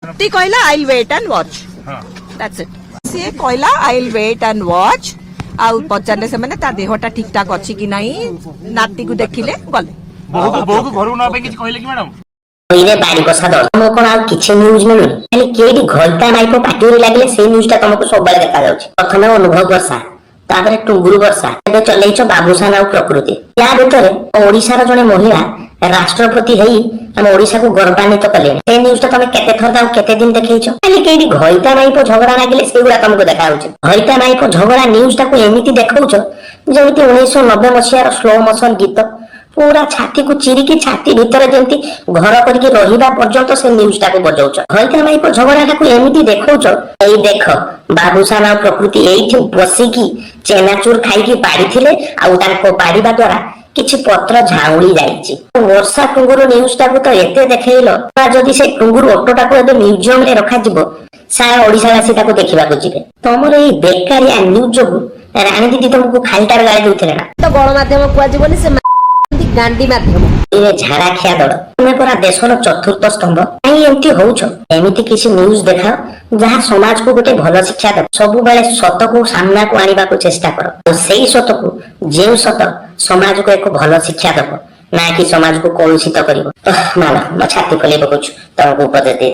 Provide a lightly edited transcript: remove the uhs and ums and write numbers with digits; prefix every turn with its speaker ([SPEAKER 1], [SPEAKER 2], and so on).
[SPEAKER 1] ती कहला I will wait and watch that's it see कहला I will wait and watch आउ पचारे से माने ता देहटा ठीक ठाक अछि कि नाही नाती को देखिले गले
[SPEAKER 2] बहु को घर ना पे किछ कहले कि मैडम
[SPEAKER 3] इने बारी बसा दो हम कोन आ किछ न्यूज मिलु खाली केडी घलता नाइ को पाटी लागले से न्यूज ता तुमको सब बेले देखा जाउछ प्रथमे अनुभव वर्षा तापरे टुंगुरु वर्षा एबे चलेइछ बाबूसान आ प्रकृति या भीतर ओडिसा रा जने महिला राष्ट्रपति हेई हम ओडिसा को गौरवान्वित कले ए न्यूज ता तमे केते थर दाउ केते दिन देखैछ खाली केडी घलता नाइ को झगड़ा लागले सेगुडा तुमको देखाउछ घलता नाइ को झगड़ा न्यूज ता को एमिति देखौछ जेमिति 1990 मसिया स्लो मोशन गीत पूरा छाती को चिरिकी छाती भीतर जेंती घर करके रहिबा पर्यंत से न्यूज टा को बजाउछ हइता माई को झगड़ाटा को एमिति देखौछ एई देख बाबूसान आ प्रकृति एइठी बसिकी चेनाचूर खाइकी पाड़ीथिले आ ताको पाड़ीबा द्वारा किछि पत्र झाउली जाईची वर्षा टुंगुरु न्यूज टा को तो एते देखैलो बा जदी से टुंगुरु ऑटोटा को एबे म्यूजियम रे रखा जिवो सारा ओडिसावासी ताको देखिबा को जिवे तमर एई बेकारिया न्यूज जो रानी दीदी तुमको खालटार गाली दउथिले ना
[SPEAKER 4] तो गणमाध्यम कुआ जीवनी से गांधी माध्यम
[SPEAKER 3] ये झाड़ा खिया दड़ तुमे पूरा देशर चतुर्थ स्तंभ काई एमती होउछ एमिति किसी न्यूज देखाओ जहाँ समाज को गोटे भल शिक्षा दे सब बेले सत को सामना को आनिबा को चेष्टा करो सेई सत को जे सत समाज को एक भल शिक्षा देबो ना कि समाज को कलुषित करिवो माला म छाती फले पकुछ तुमको उपदेश दे